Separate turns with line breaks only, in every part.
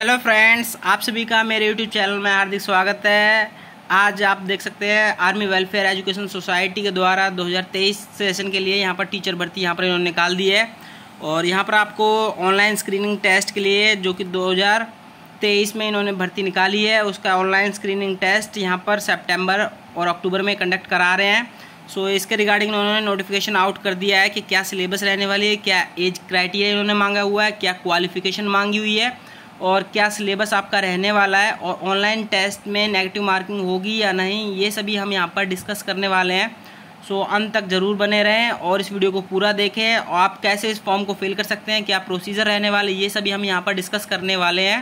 Hello friends, आप सभी का मेरे यूट्यूब चैनल में हार्दिक स्वागत है। आज आप देख सकते हैं आर्मी वेलफेयर एजुकेशन सोसाइटी के द्वारा 2023 सेशन के लिए यहाँ पर टीचर भर्ती यहाँ पर इन्होंने निकाल दी है। और यहाँ पर आपको ऑनलाइन स्क्रीनिंग टेस्ट के लिए जो कि 2023 में इन्होंने भर्ती निकाली है, उसका ऑनलाइन स्क्रीनिंग टेस्ट यहाँ पर सितंबर और अक्टूबर में कंडक्ट करा रहे हैं। सो इसके रिगार्डिंग उन्होंने नोटिफिकेशन आउट कर दिया है कि क्या सिलेबस रहने वाली है, क्या एज क्राइटेरिया इन्होंने मांगा हुआ है, क्या क्वालिफिकेशन मांगी हुई है और क्या सिलेबस आपका रहने वाला है, और ऑनलाइन टेस्ट में नेगेटिव मार्किंग होगी या नहीं, ये सभी हम यहाँ पर डिस्कस करने वाले हैं। सो अंत तक ज़रूर बने रहें और इस वीडियो को पूरा देखें। और आप कैसे इस फॉर्म को फिल कर सकते हैं, क्या प्रोसीजर रहने वाले, ये सभी हम यहाँ पर डिस्कस करने वाले हैं।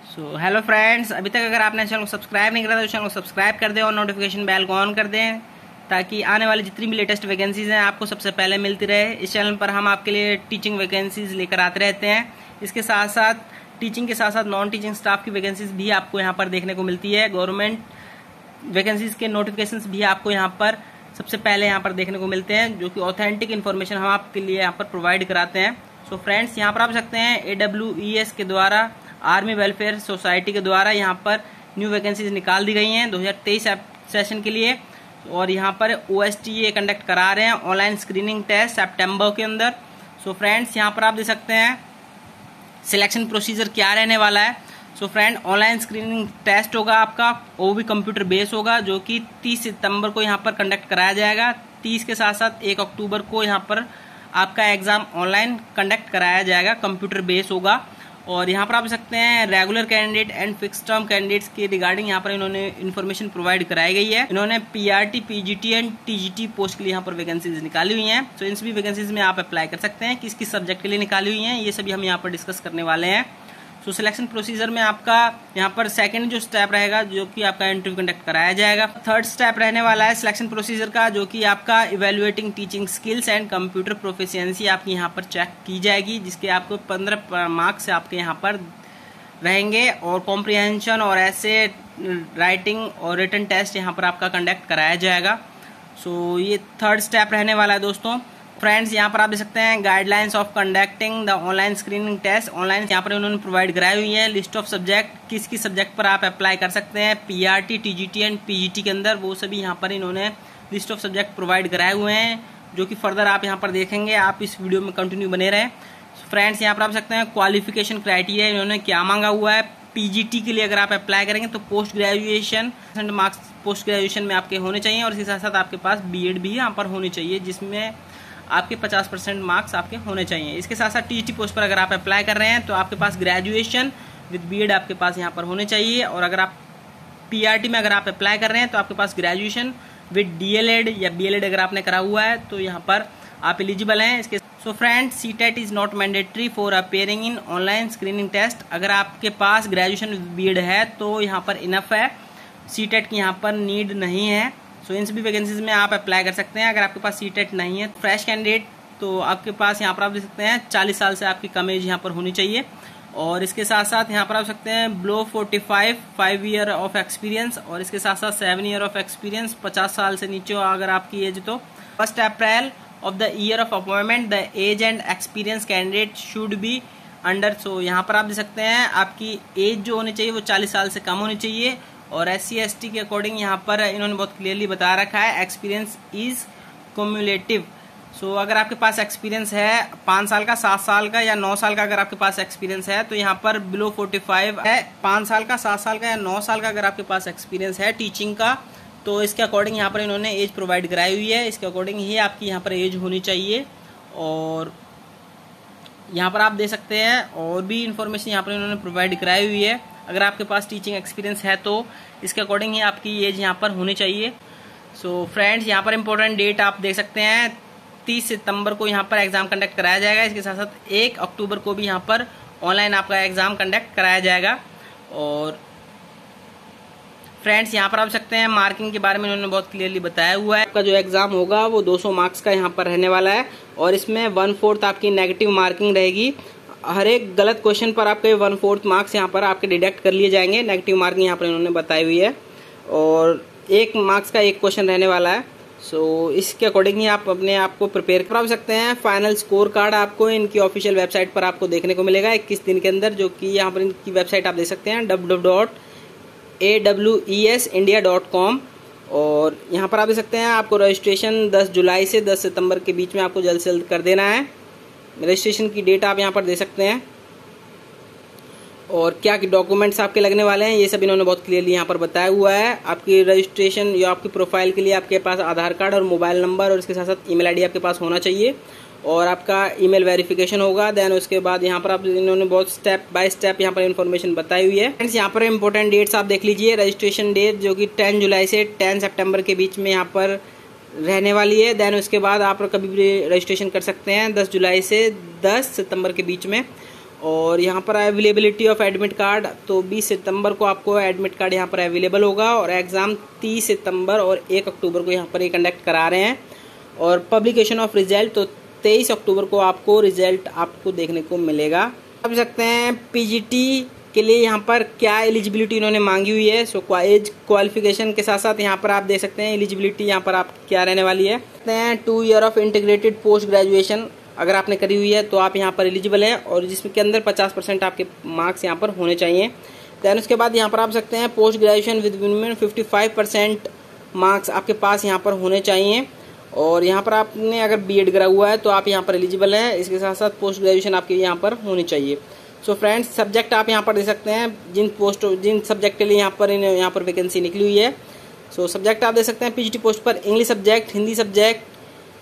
सो हेलो फ्रेंड्स, अभी तक अगर आपने चैनल को सब्सक्राइब नहीं करा तो चैनल को सब्सक्राइब कर दें और नोटिफिकेशन बेल को ऑन कर दें ताकि आने वाली जितनी भी लेटेस्ट वैकेंसीज़ हैं आपको सबसे पहले मिलती रहे। इस चैनल पर हम आपके लिए टीचिंग वैकेंसीज़ लेकर आते रहते हैं। इसके साथ साथ टीचिंग के साथ साथ नॉन टीचिंग स्टाफ की वैकेंसीज भी आपको यहाँ पर देखने को मिलती है। गवर्नमेंट वैकेंसीज के नोटिफिकेशंस भी आपको यहाँ पर सबसे पहले यहाँ पर देखने को मिलते हैं, जो कि ऑथेंटिक इन्फॉर्मेशन हम आपके लिए यहाँ पर प्रोवाइड कराते हैं। सो फ्रेंड्स, यहाँ पर आप सकते हैं AWES के द्वारा, आर्मी वेलफेयर सोसाइटी के द्वारा यहाँ पर न्यू वैकेंसीज निकाल दी गई हैं 2023 सेशन के लिए। और यहाँ पर OSTA कंडक्ट करा रहे हैं ऑनलाइन स्क्रीनिंग टेस्ट सितंबर के अंदर। सो फ्रेंड्स, यहाँ पर आप देख सकते हैं सिलेक्शन प्रोसीजर क्या रहने वाला है। So friend, online screening test होगा आपका, वो भी कंप्यूटर बेस होगा, जो कि 30 सितंबर को यहाँ पर कंडक्ट कराया जाएगा। 30 के साथ साथ 1 अक्टूबर को यहाँ पर आपका एग्जाम ऑनलाइन कंडक्ट कराया जाएगा, कंप्यूटर बेस होगा। और यहाँ पर आप सकते हैं regular candidate and fix term candidates के रिगार्डिंग यहाँ पर इन्होंने इन्फॉर्मेशन प्रोवाइड कराई गई है। इन्होंने PRT, PGT and TGT post के लिए यहाँ पर वैकेंसीज निकाली हुई हैं। तो इन सभी वैकेंसीज में आप अप्लाई कर सकते हैं। किस किस सब्जेक्ट के लिए निकाली हुई हैं, ये सभी हम यहाँ पर डिस्कस करने वाले हैं। सो सिलेक्शन प्रोसीजर में आपका यहाँ पर सेकंड जो स्टेप रहेगा, जो कि आपका इंटरव्यू कंडक्ट कराया जाएगा। थर्ड स्टेप रहने वाला है सिलेक्शन प्रोसीजर का, जो कि आपका evaluating teaching skills and computer proficiency आपकी यहाँ पर चेक की जाएगी, जिसके आपको 15 मार्क्स आपके यहाँ पर रहेंगे। और कॉम्प्रिहेंशन और ऐसे राइटिंग और रिटन टेस्ट यहाँ पर आपका कंडक्ट कराया जाएगा। सो ये थर्ड स्टेप रहने वाला है दोस्तों। फ्रेंड्स, यहाँ पर आप देख सकते हैं guidelines of conducting the online screening test. Online यहाँ पर उन्होंने प्रोवाइड कराई हुई है लिस्ट ऑफ सब्जेक्ट, किस किस सब्जेक्ट पर आप अप्लाई कर सकते हैं PRT, TGT एंड PGT के अंदर, वो सभी यहाँ पर इन्होंने लिस्ट ऑफ सब्जेक्ट प्रोवाइड कराए हुए हैं, जो कि फर्दर आप यहाँ पर देखेंगे। आप इस वीडियो में कंटिन्यू बने रहें। फ्रेंड्स, यहाँ पर आप सकते हैं क्वालिफिकेशन क्राइटेरिया इन्होंने क्या मांगा हुआ है। PGT के लिए अगर आप अप्लाई करेंगे तो post graduation marks post graduation में आपके होने चाहिए, और इसके साथ साथ आपके पास BEd भी यहाँ पर होनी चाहिए, जिसमें आपके 50% मार्क्स आपके होने चाहिए। इसके साथ साथ TGT पोस्ट पर अगर आप अप्लाई कर रहे हैं तो आपके पास ग्रेजुएशन विद BEd आपके पास यहाँ पर होने चाहिए। और अगर आप PRT में अगर आप अप्लाई कर रहे हैं तो आपके पास ग्रेजुएशन विद DLEd या BLEd अगर आपने करा हुआ है तो यहाँ पर आप एलिजिबल हैं इसके। So friends, CTET is not mandatory for appearing in online screening test. अगर आपके पास ग्रेजुएशन विद BEd है तो यहाँ पर इनफ है, CTET की यहाँ पर नीड नहीं है। सो इन सभी वैकेंसीज में आप अप्लाई कर सकते हैं। अगर आपके पास CTET नहीं है, फ्रेश कैंडिडेट, तो आपके पास यहाँ पर आप देख सकते हैं 40 साल से आपकी कम एज यहाँ पर होनी चाहिए। और इसके साथ साथ यहाँ पर आप सकते हैं बिलो 45 5 ईयर ऑफ एक्सपीरियंस, और इसके साथ साथ 7 ईयर ऑफ एक्सपीरियंस, 50 साल से नीचे हो अगर आपकी एज तो 1 April of the year of appointment the age and experience candidate should be under. So यहाँ पर आप देख सकते हैं आपकी एज जो होनी चाहिए वो 40 साल से कम होनी चाहिए। और SC ST के अकॉर्डिंग यहाँ पर इन्होंने बहुत क्लियरली बता रखा है एक्सपीरियंस इज क्यूमुलेटिव। सो अगर आपके पास एक्सपीरियंस है 5 साल का, 7 साल का या 9 साल का, अगर आपके पास एक्सपीरियंस है तो यहाँ पर बिलो 45 है। 5 साल का, 7 साल का या 9 साल का अगर आपके पास एक्सपीरियंस है टीचिंग का, तो इसके अकॉर्डिंग यहाँ पर इन्होंने एज प्रोवाइड कराई हुई है। इसके अकॉर्डिंग ही आपकी यहाँ पर एज होनी चाहिए। और यहाँ पर आप दे सकते हैं और भी इंफॉर्मेशन यहाँ पर इन्होंने प्रोवाइड कराई हुई है। अगर आपके पास टीचिंग एक्सपीरियंस है तो इसके अकॉर्डिंग ही आपकी एज यहाँ पर होनी चाहिए। सो फ्रेंड्स, यहाँ पर इंपॉर्टेंट डेट आप देख सकते हैं 30 सितंबर को यहाँ पर एग्जाम कंडक्ट कराया जाएगा। इसके साथ साथ 1 अक्टूबर को भी यहाँ पर ऑनलाइन आपका एग्जाम कंडक्ट कराया जाएगा। और फ्रेंड्स, यहाँ पर आप सकते हैं मार्किंग के बारे में इन्होंने बहुत क्लियरली बताया हुआ है। आपका जो एग्जाम होगा वो 200 मार्क्स का यहाँ पर रहने वाला है, और इसमें 1/4 आपकी नेगेटिव मार्किंग रहेगी। हर एक गलत क्वेश्चन पर आपके 1/4 मार्क्स यहाँ पर आपके डिडक्ट कर लिए जाएंगे। नेगेटिव मार्किंग यहाँ पर इन्होंने बताई हुई है। और 1 मार्क्स का एक क्वेश्चन रहने वाला है। सो इसके अकॉर्डिंग ही आप अपने आप को प्रिपेयर करा सकते हैं। फाइनल स्कोर कार्ड आपको इनकी ऑफिशियल वेबसाइट पर आपको देखने को मिलेगा 21 दिन के अंदर, जो कि यहाँ पर इनकी वेबसाइट आप देख सकते हैं www.awesindia.com। और यहाँ पर आप देख सकते हैं आपको रजिस्ट्रेशन 10 जुलाई से 10 सितंबर के बीच में आपको जल्द से जल्द कर देना है। रजिस्ट्रेशन की डेट आप यहाँ पर दे सकते हैं और क्या डॉक्यूमेंट्स आपके लगने वाले हैं ये सब इन्होंने बहुत क्लियरली यहाँ पर बताया हुआ है। आपकी रजिस्ट्रेशन या आपकी प्रोफाइल के लिए आपके पास आधार कार्ड और मोबाइल नंबर और इसके साथ साथ ईमेल आईडी आपके पास होना चाहिए और आपका ईमेल वेरिफिकेशन होगा। देन उसके बाद यहाँ पर आप इन्होंने बहुत स्टेप बाय स्टेप यहाँ पर इन्फॉर्मेशन बताई हुई है। फ्रेंड्स यहाँ पर इंपॉर्टेंट डेट्स आप देख लीजिए। रजिस्ट्रेशन डेट जो कि 10 जुलाई से 10 सितंबर के बीच में यहाँ पर रहने वाली है। देन उसके बाद आप कभी भी रजिस्ट्रेशन कर सकते हैं 10 जुलाई से 10 सितंबर के बीच में। और यहाँ पर अवेलेबिलिटी ऑफ एडमिट कार्ड, तो 20 सितंबर को आपको एडमिट कार्ड यहाँ पर अवेलेबल होगा और एग्ज़ाम 30 सितंबर और 1 अक्टूबर को यहाँ पर ये कंडक्ट करा रहे हैं। और पब्लिकेशन ऑफ रिजल्ट, तो 23 अक्टूबर को आपको रिजल्ट आपको देखने को मिलेगा। आप देख सकते हैं पीजीटी के लिए यहाँ पर क्या एलिजिबिलिटी इन्होंने मांगी हुई है। सो एज क्वालिफिकेशन के साथ साथ यहाँ पर आप देख सकते हैं एलिजिबिलिटी यहाँ पर आप क्या रहने वाली है। 2 year of integrated post graduation अगर आपने करी हुई है तो आप यहाँ पर एलिजिबल हैं और जिसमें के अंदर 50% आपके मार्क्स यहाँ पर होने चाहिए। दैन उसके बाद यहाँ पर आप सकते हैं post graduation with minimum 55% marks आपके पास यहाँ पर होने चाहिए। और यहाँ पर आपने अगर बीएड करा हुआ है तो आप यहाँ पर एलिजिबल हैं। इसके साथ साथ पोस्ट ग्रेजुएशन आपके यहाँ पर होनी चाहिए। सो फ्रेंड्स सब्जेक्ट आप यहाँ पर दे सकते हैं जिन सब्जेक्ट के लिए यहाँ पर वैकेंसी निकली हुई है। सो सब्जेक्ट आप दे सकते हैं पीजीटी पोस्ट पर English subject, Hindi subject,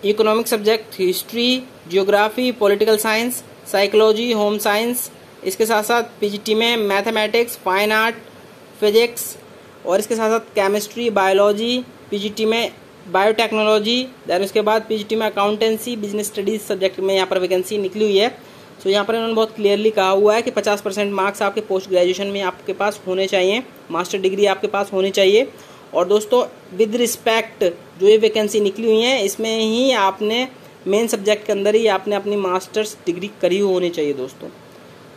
economic subject, history, geography, political science, psychology, home science. इसके साथ साथ पीजीटी में मैथमेटिक्स, फाइन आर्ट, फिजिक्स और इसके साथ साथ केमिस्ट्री, बायोलॉजी। पीजीटी में बायोटेक्नोलॉजी। देन उसके बाद पीजीटी में अकाउंटेंसी, बिजनेस स्टडीज सब्जेक्ट में यहाँ पर वैकेंसी निकली हुई है। सो यहाँ पर इन्होंने बहुत क्लियरली कहा हुआ है कि 50% मार्क्स आपके पोस्ट ग्रेजुएशन में आपके पास होने चाहिए, मास्टर डिग्री आपके पास होनी चाहिए। और दोस्तों विद रिस्पेक्ट जो ये वैकेंसी निकली हुई है इसमें ही आपने मेन सब्जेक्ट के अंदर ही आपने अपनी मास्टर्स डिग्री करी होनी चाहिए दोस्तों।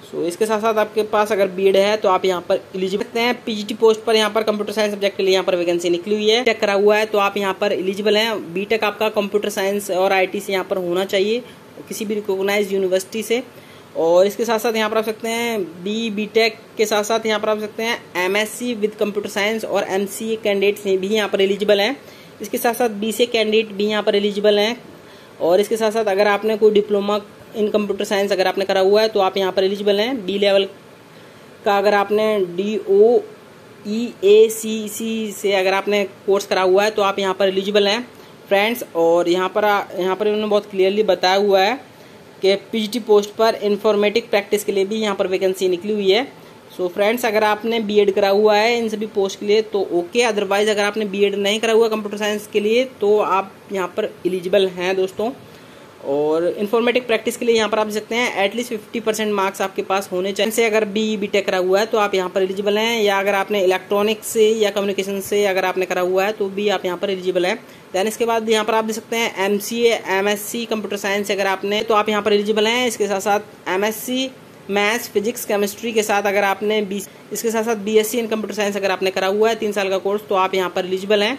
सो इसके साथ साथ आपके पास अगर बीएड है तो आप यहाँ पर एलिजिबल हैं। पीजीटी पोस्ट पर यहाँ पर कंप्यूटर साइंस सब्जेक्ट के लिए यहाँ पर वैकेंसी निकली हुई है। बीटेक करा हुआ है तो आप यहाँ पर एलिजिबल हैं। बीटेक आपका कंप्यूटर साइंस और आईटी से यहाँ पर होना चाहिए, किसी भी रिकॉग्नाइज्ड यूनिवर्सिटी से। और इसके साथ साथ यहाँ पर आप सकते हैं बीटेक के साथ साथ यहाँ पर आप सकते हैं एमएससी विद कंप्यूटर साइंस और एमसीए कैंडिडेट्स भी यहाँ पर एलिजिबल हैं। इसके साथ साथ बीसीए कैंडिडेट भी यहाँ पर एलिजिबल हैं। और इसके साथ साथ अगर आपने कोई डिप्लोमा इन कंप्यूटर साइंस अगर आपने करा हुआ है तो आप यहाँ पर एलिजिबल हैं। डी लेवल का अगर आपने DOEACC से अगर आपने कोर्स करा हुआ है तो आप यहाँ पर एलिजिबल हैं फ्रेंड्स। और यहाँ पर इन्होंने बहुत क्लियरली बताया हुआ है कि पीजीटी पोस्ट पर इंफॉर्मेटिक प्रैक्टिस के लिए भी यहाँ पर वैकेंसी निकली हुई है। सो फ्रेंड्स अगर आपने बीएड करा हुआ है इन सभी पोस्ट के लिए तो ओके, अदरवाइज अगर आपने बीएड नहीं करा हुआ कंप्यूटर साइंस के लिए तो आप यहाँ पर एलिजिबल हैं दोस्तों। और इन्फॉर्मेटिक प्रैक्टिस के लिए यहाँ पर आप देख सकते हैं एटलीस्ट 50% मार्क्स आपके पास होने चाहिए। से अगर बीटेक करा हुआ है तो आप यहाँ पर एलिजिबल हैं, या अगर आपने इलेक्ट्रॉनिक्स से या कम्युनिकेशन से अगर आपने करा हुआ है तो भी आप यहाँ पर एलिजिबल हैं। दैन इसके बाद यहाँ पर आप देख सकते हैं एमसीए एमएससी कंप्यूटर साइंस अगर आपने तो आप यहाँ पर एलिजिबल हैं। इसके साथ साथ एमएससी मैथ्स, फिजिक्स, केमिस्ट्री के साथ अगर आपने इसके साथ साथ बीएससी इन कंप्यूटर साइंस अगर आपने करा हुआ है 3 साल का कोर्स तो आप यहाँ पर एलिजिबल हैं।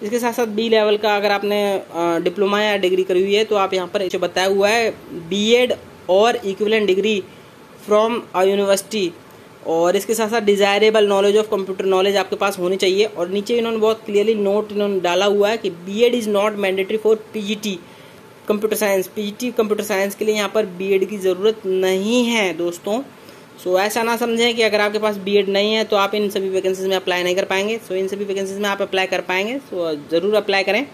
इसके साथ साथ बी लेवल का अगर आपने डिप्लोमा या डिग्री करी हुई है तो आप यहाँ पर जो बताया हुआ है बीएड और equivalent degree from a university. और इसके साथ साथ desirable knowledge of computer knowledge आपके पास होनी चाहिए। और नीचे इन्होंने बहुत क्लियरली नोट इन्होंने डाला हुआ है कि BEd is not mandatory for PGT computer science. PGT computer science के लिए यहाँ पर बीएड की ज़रूरत नहीं है दोस्तों। सो ऐसा ना समझें कि अगर आपके पास बीएड नहीं है तो आप इन सभी वैकेंसीज में अप्लाई नहीं कर पाएंगे। सो इन सभी वैकेंसीज में आप अप्लाई कर पाएंगे, सो ज़रूर अप्लाई करें।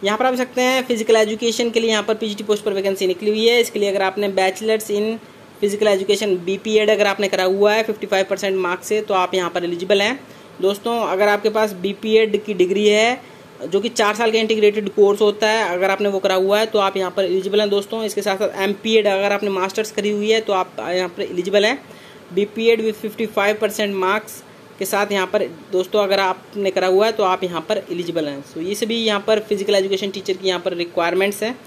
यहाँ पर आप सकते हैं फिजिकल एजुकेशन के लिए यहाँ पर पीजीटी पोस्ट पर वैकेंसी निकली हुई है। इसके लिए अगर आपने bachelors in physical education BPEd अगर आपने करा हुआ है 55% मार्क्स से तो आप यहाँ पर एलिजिबल हैं दोस्तों। अगर आपके पास बीपीएड की डिग्री है जो कि 4 साल का इंटीग्रेटेड कोर्स होता है, अगर आपने वो करा हुआ है तो आप यहाँ पर एलिजिबल हैं दोस्तों। इसके साथ साथ एमपीएड अगर आपने मास्टर्स करी हुई है तो आप यहाँ पर एलिजिबल हैं। बीपीएड विद 55% मार्क्स के साथ यहाँ पर दोस्तों अगर आपने करा हुआ है तो आप यहाँ पर एलिजिबल हैं। सो ये सभी यहाँ पर फिजिकल एजुकेशन टीचर की यहाँ पर रिक्वायरमेंट्स हैं।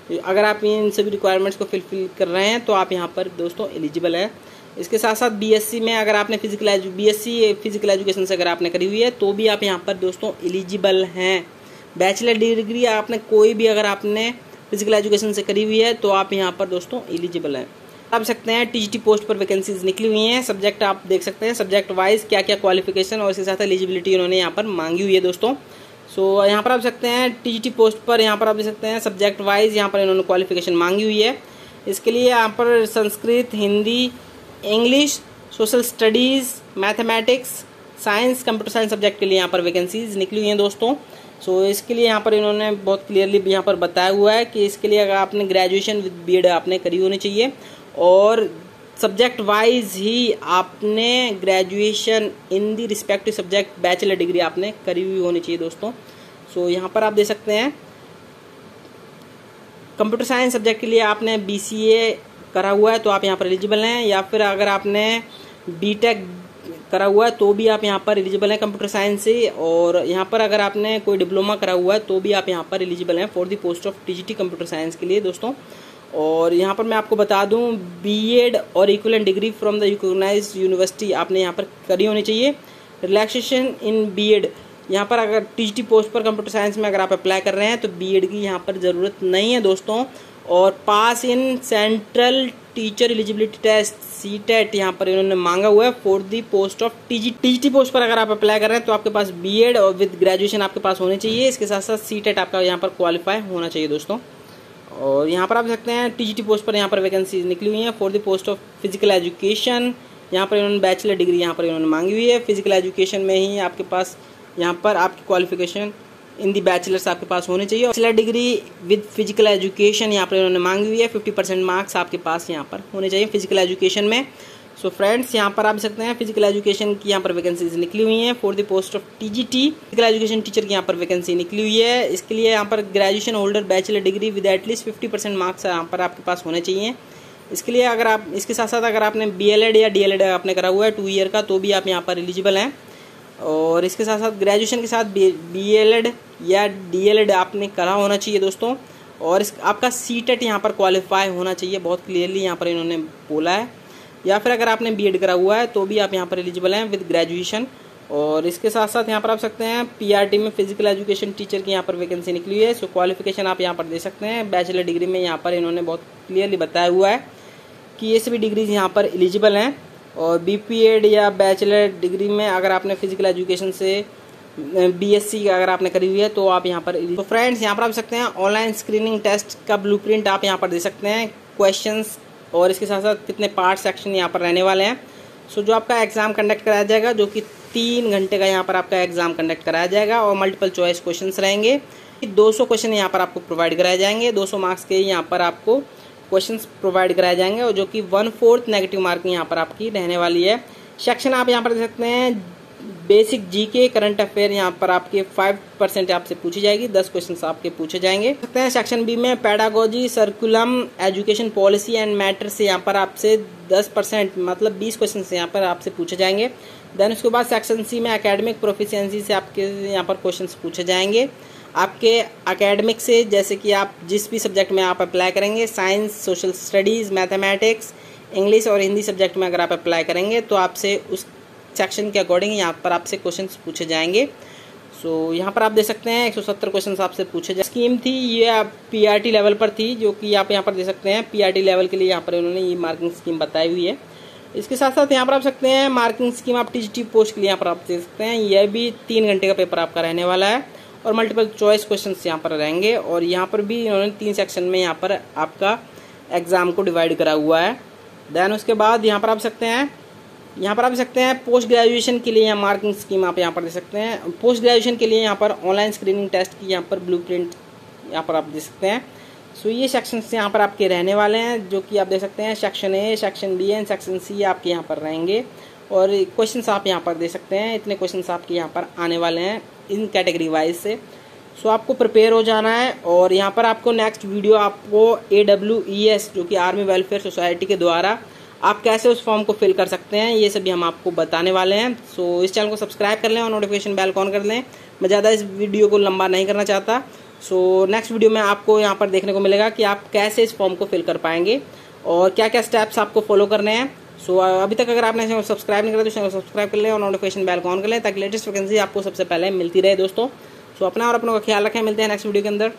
अगर आप इन सभी रिक्वायरमेंट्स को फिलफिल कर रहे हैं तो आप यहाँ पर दोस्तों एलिजिबल है। इसके साथ साथ बीएससी में अगर आपने बीएससी फिजिकल एजुकेशन से अगर आपने करी हुई है तो भी आप यहाँ पर दोस्तों एलिजिबल हैं। बैचलर डिग्री आपने कोई भी अगर आपने फिजिकल एजुकेशन से करी हुई है तो आप यहाँ पर दोस्तों एलिजिबल हैं। आप सकते हैं टीजीटी पोस्ट पर वैकेंसीज निकली हुई हैं। सब्जेक्ट आप देख सकते हैं, सब्जेक्ट वाइज क्या क्या क्वालिफिकेशन और इसके साथ एलिजिबिलिटी उन्होंने यहाँ पर मांगी हुई है दोस्तों। सो यहाँ पर आप सकते हैं टीजीटी पोस्ट पर, यहाँ पर आप देख सकते हैं सब्जेक्ट वाइज यहाँ पर इन्होंने क्वालिफिकेशन मांगी हुई है। इसके लिए यहाँ पर Sanskrit, Hindi, English, social studies, mathematics, science, computer science subject के लिए यहाँ पर वैकेंसीज निकली हुई हैं दोस्तों। सो इसके लिए यहाँ पर इन्होंने बहुत क्लियरली यहाँ पर बताया हुआ है कि इसके लिए अगर आपने ग्रेजुएशन विद बीएड आपने करी होनी चाहिए और सब्जेक्ट वाइज ही आपने graduation in the respective subject bachelor degree आपने करी हुई होनी चाहिए दोस्तों। सो यहाँ पर आप देख सकते हैं कंप्यूटर साइंस सब्जेक्ट के लिए आपने बीसीए करा हुआ है तो आप यहाँ पर एलिजिबल हैं, या फिर अगर आपने बीटेक करा हुआ है तो भी आप यहाँ पर एलिजिबल हैं कंप्यूटर साइंस से। और यहाँ पर अगर आपने कोई डिप्लोमा करा हुआ है तो भी आप यहाँ पर एलिजिबल हैं for the post of TGT computer science के लिए दोस्तों। और यहाँ पर मैं आपको बता दूँ बीएड और equivalent degree from the recognised university आपने यहाँ पर करी होनी चाहिए। रिलैक्सेशन इन बीएड, यहाँ पर अगर टीजीटी पोस्ट पर कंप्यूटर साइंस में अगर आप अप्लाई कर रहे हैं तो बीएड की यहाँ पर ज़रूरत नहीं है दोस्तों। और pass in central teacher eligibility test CTET यहाँ पर इन्होंने मांगा हुआ है for the post of TGT post पर अगर आप अप्लाई कर रहे हैं तो आपके पास बीएड और विद ग्रेजुएशन आपके पास होनी चाहिए। इसके साथ साथ सीटेट आपका यहाँ पर क्वालिफाई होना चाहिए दोस्तों। और यहाँ पर आप देख सकते हैं टीजीटी पोस्ट पर यहाँ पर वैकेंसी निकली हुई है for the post of physical education. यहाँ पर इन्होंने बैचलर डिग्री यहाँ पर इन्होंने मांगी हुई है। फिजिकल एजुकेशन में ही आपके पास यहाँ पर आपकी क्वालिफिकेशन इन दी बैचलर्स आपके पास होनी चाहिए। Bachelor degree with physical education यहाँ पर इन्होंने मांगी हुई है। 50% मार्क्स आपके पास यहाँ पर होने चाहिए फिजिकल एजुकेशन में। सो फ्रेंड्स यहाँ पर आप देख सकते हैं फिजिकल एजुकेशन की यहाँ पर वैकेंसीज निकली हुई हैं for the post of TGT physical education teacher की यहाँ पर वैकेंसी निकली हुई है। इसके लिए यहाँ पर graduation holder bachelor degree with at least 50% marks यहाँ पर आपके पास होने चाहिए। इसके लिए अगर आप इसके साथ साथ अगर आपने बीएलएड या डीएलएड आपने करा हुआ है 2 ईयर का तो भी आप यहाँ पर एलिजिबल हैं। और इसके साथ साथ ग्रेजुएशन के साथ बीएलएड या डीएलएड आपने करा होना चाहिए दोस्तों। और आपका सीटेट यहाँ पर क्वालिफाई होना चाहिए, बहुत क्लियरली यहाँ पर इन्होंने बोला है। या फिर अगर आपने बीएड करा हुआ है तो भी आप यहाँ पर एलिजिबल हैं विद ग्रेजुएशन। और इसके साथ साथ यहाँ पर आप सकते हैं पीआरटी में फिजिकल एजुकेशन टीचर की यहाँ पर वैकेंसी निकली हुई है। सो क्वालिफिकेशन आप यहाँ पर दे सकते हैं। बैचलर डिग्री में यहाँ पर इन्होंने बहुत क्लियरली बताया हुआ है कि ये सभी डिग्रीज यहाँ पर एलिजिबल हैं। और बीपीएड या बैचलर डिग्री में अगर आपने फिजिकल एजुकेशन से बीएससी अगर आपने करी हुई है तो आप यहाँ पर। तो फ्रेंड्स यहाँ पर आप सकते हैं ऑनलाइन स्क्रीनिंग टेस्ट का ब्लूप्रिंट आप यहाँ पर दे सकते हैं, क्वेश्चंस और इसके साथ साथ कितने पार्ट सेक्शन यहाँ पर रहने वाले हैं। सो जो आपका एग्जाम कंडक्ट कराया जाएगा जो कि 3 घंटे का यहाँ पर आपका एग्जाम कंडक्ट कराया जाएगा और मल्टीपल चॉइस क्वेश्चंस रहेंगे। 200 क्वेश्चन यहाँ पर आपको प्रोवाइड कराए जाएंगे, 200 मार्क्स के यहाँ पर आपको क्वेश्चंस प्रोवाइड कराए जाएंगे और जो कि 1/4 नेगेटिव मार्किंग यहाँ पर आपकी रहने वाली है। सेक्शन आप यहाँ पर देख सकते हैं बेसिक जीके करंट अफेयर यहाँ पर आपके 5% आपसे पूछी जाएगी, 10 क्वेश्चंस आपके पूछे जाएंगे। सकते हैं सेक्शन बी में pedagogy, सर्कुलम, education policy and matter से यहाँ पर आपसे 10% मतलब 20 क्वेश्चंस यहाँ पर आपसे पूछे जाएंगे। देन उसके बाद सेक्शन सी में एकेडमिक प्रोफिशिएंसी से आपके यहाँ पर क्वेश्चंस पूछे जाएंगे आपके एकेडमिक से, जैसे कि आप जिस भी सब्जेक्ट में आप अप्लाई करेंगे, science, social studies, mathematics, English और हिंदी सब्जेक्ट में अगर आप अप्लाई करेंगे तो आपसे उस सेक्शन के अकॉर्डिंग यहाँ पर आपसे क्वेश्चंस पूछे जाएंगे। सो यहाँ पर आप देख सकते हैं 170 क्वेश्चंस आपसे पूछे जाए। स्कीम थी ये पीआरटी लेवल पर थी, जो कि आप यहाँ पर देख सकते हैं पीआरटी लेवल के लिए यहाँ पर उन्होंने ये मार्किंग स्कीम बताई हुई है। इसके साथ साथ यहाँ पर आप सकते हैं मार्किंग स्कीम आप टीजीटी पोस्ट के लिए यहाँ पर आप देख सकते हैं। यह भी 3 घंटे का पेपर आपका रहने वाला है और मल्टीपल चॉइस क्वेश्चंस यहाँ पर रहेंगे। और यहाँ पर भी इन्होंने 3 सेक्शन में यहाँ पर आपका एग्जाम को डिवाइड करा हुआ है। देन उसके बाद यहाँ पर आप सकते हैं पोस्ट ग्रेजुएशन के लिए यहाँ मार्किंग स्कीम आप यहाँ पर दे सकते हैं। पोस्ट ग्रेजुएशन के लिए यहाँ पर ऑनलाइन स्क्रीनिंग टेस्ट की यहाँ पर ब्लूप्रिंट यहाँ पर आप दे सकते हैं। सो ये सेक्शंस यहाँ पर आपके रहने वाले हैं, जो कि आप देख सकते हैं section A, section B and section C आपके यहाँ पर रहेंगे। और क्वेश्चंस आप यहाँ पर दे सकते हैं, इतने क्वेश्चंस आपके यहाँ पर आने वाले हैं इन कैटेगरी वाइज से। सो आपको प्रिपेयर हो जाना है। और यहाँ पर आपको नेक्स्ट वीडियो आपको AWES जो कि आर्मी वेलफेयर सोसाइटी के द्वारा आप कैसे उस फॉर्म को फिल कर सकते हैं, ये सभी हम आपको बताने वाले हैं। सो इस चैनल को सब्सक्राइब कर लें और नोटिफिकेशन बेल ऑन कर लें। मैं ज़्यादा इस वीडियो को लंबा नहीं करना चाहता सो नेक्स्ट वीडियो में आपको यहाँ पर देखने को मिलेगा कि आप कैसे इस फॉर्म को फिल कर पाएंगे और क्या क्या स्टेप्स आपको फॉलो करने हैं। सो अभी तक अगर आपने चैनल सब्सक्राइब नहीं करा तो चैनल सब्सक्राइब कर लें और नोटिफिकेशन बेल को ऑन कर लें ताकि लेटेस्ट वैकेंसी आपको सबसे पहले मिलती रहे दोस्तों। सो अपना और अपनों का ख्याल रखें, मिलते हैं नेक्स्ट वीडियो के अंदर।